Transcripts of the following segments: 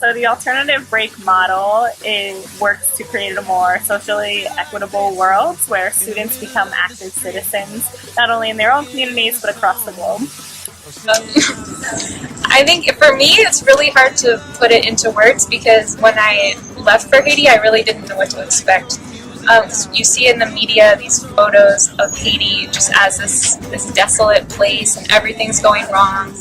So the alternative break model works to create a more socially equitable world where students become active citizens, not only in their own communities, but across the globe. I think for me, it's really hard to put it into words because when I left for Haiti, I really didn't know what to expect. You see in the media these photos of Haiti just as this desolate place and everything's going wrong.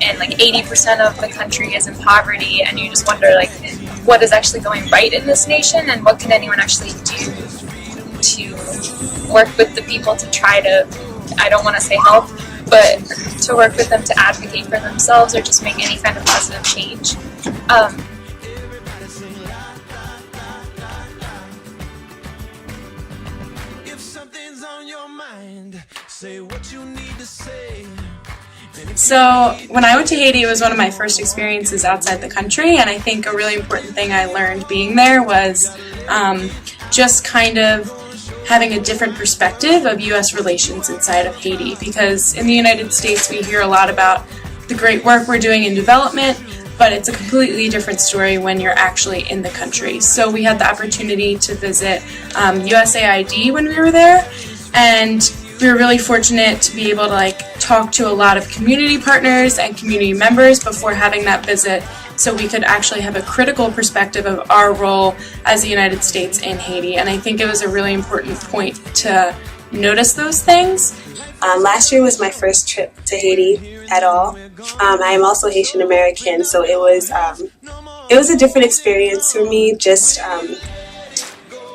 And like 80% of the country is in poverty, and you just wonder like what is actually going right in this nation, and what can anyone actually do to work with the people to try to, I don't want to say help, but to work with them to advocate for themselves or just make any kind of positive change. If something's on your mind, say what you need to say. So when I went to Haiti, it was one of my first experiences outside the country, and I think a really important thing I learned being there was just kind of having a different perspective of U.S. relations inside of Haiti, because in the United States we hear a lot about the great work we're doing in development, but it's a completely different story when you're actually in the country. So we had the opportunity to visit USAID when we were there, and we were really fortunate to be able to talk to a lot of community partners and community members before having that visit, so we could actually have a critical perspective of our role as the United States in Haiti. And I think it was a really important point to notice those things. Last year was my first trip to Haiti at all. I am also Haitian American, so it was a different experience for me, just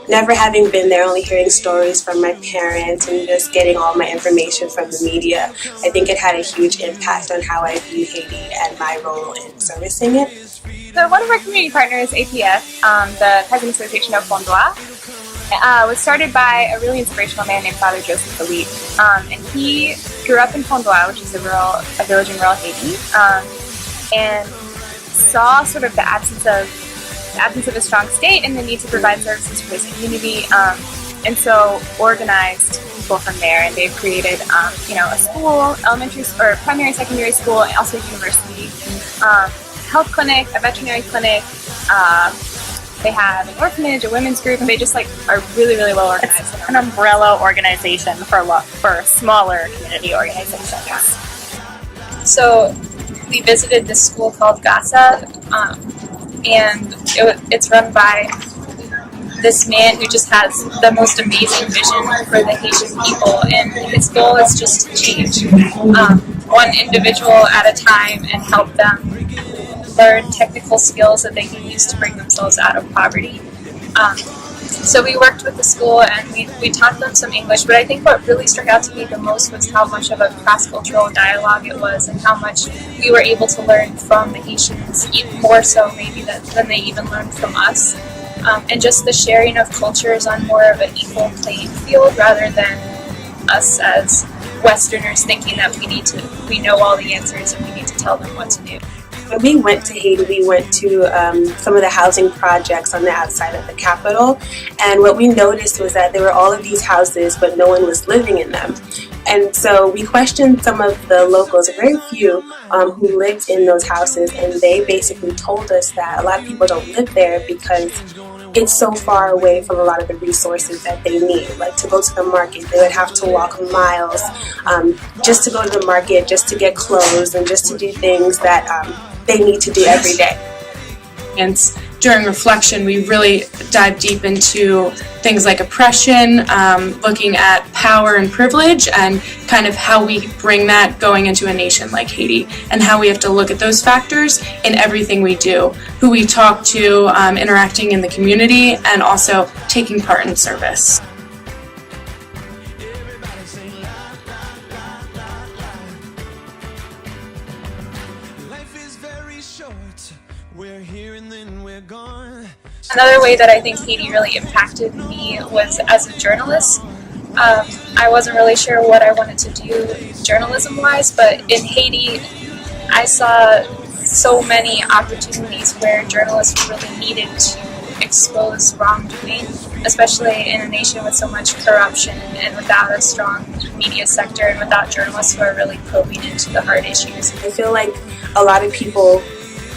never having been there, only hearing stories from my parents and just getting all my information from the media. I think it had a huge impact on how I view Haiti and my role in servicing it. So one of our community partners, APF, the Peasant Association of Fondois, was started by a really inspirational man named Father Joseph Philippe. And he grew up in Fondois, which is a village in rural Haiti, and saw sort of the absence of a strong state and the need to provide services for his community, and so organized people from there, and they've created a school, elementary or primary, secondary school, and also university, health clinic, a veterinary clinic. They have an orphanage, a women's group, and they just are really, really well organized. It's an umbrella organization for smaller community organizations. So we visited this school called GASA, and it's run by this man who just has the most amazing vision for the Haitian people, and his goal is just to change one individual at a time and help them learn technical skills that they can use to bring themselves out of poverty. So we worked with the school and we taught them some English, but I think what really struck out to me the most was how much of a cross-cultural dialogue it was, and how much we were able to learn from the Haitians, even more so maybe than they even learned from us. And just the sharing of cultures on more of an equal playing field, rather than us as Westerners thinking that we know all the answers and we need to tell them what to do. When we went to Haiti, we went to some of the housing projects on the outside of the capital, and what we noticed was that there were all of these houses, but no one was living in them. And so we questioned some of the locals, very few, who lived in those houses, and they basically told us that a lot of people don't live there because it's so far away from a lot of the resources that they need. Like to go to the market, they would have to walk miles just to go to the market, just to get clothes, and just to do things that they need to do every day. And during reflection, we really dive deep into things like oppression, looking at power and privilege, and kind of how we bring that going into a nation like Haiti, and how we have to look at those factors in everything we do, who we talk to, interacting in the community, and also taking part in service. Another way that I think Haiti really impacted me was as a journalist. I wasn't really sure what I wanted to do journalism-wise, but in Haiti, I saw so many opportunities where journalists really needed to expose wrongdoing, especially in a nation with so much corruption and without a strong media sector and without journalists who are really probing into the hard issues. I feel like a lot of people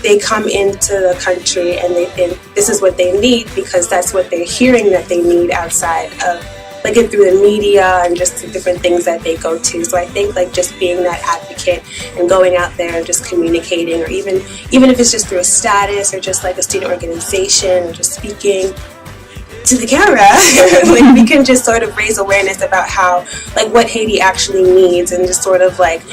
they come into the country and they think this is what they need because that's what they're hearing that they need outside of, like, it through the media and just the different things that they go to. So I think, like, just being that advocate and going out there and just communicating, or even if it's just through a status or just like a student organization or just speaking to the camera, like, we can just sort of raise awareness about how, like, what Haiti actually needs, and just sort of like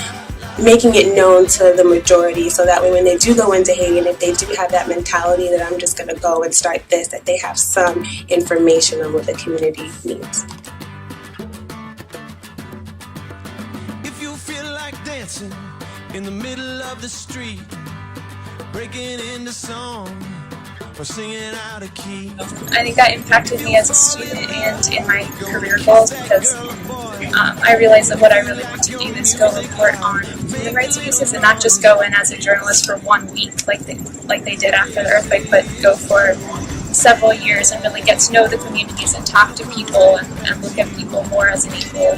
making it known to the majority, so that way when they do go into Haiti, and if they do have that mentality that I'm just going to go and start this, that they have some information on what the community needs. If you feel like dancing in the middle of the street, breaking into song or singing out of key, I think that impacted me as a student and in my career goals, because I realized that what I really want to do is go report on human rights abuses, and not just go in as a journalist for 1 week like they did after the earthquake, but go for several years and really get to know the communities and talk to people and look at people more as an equal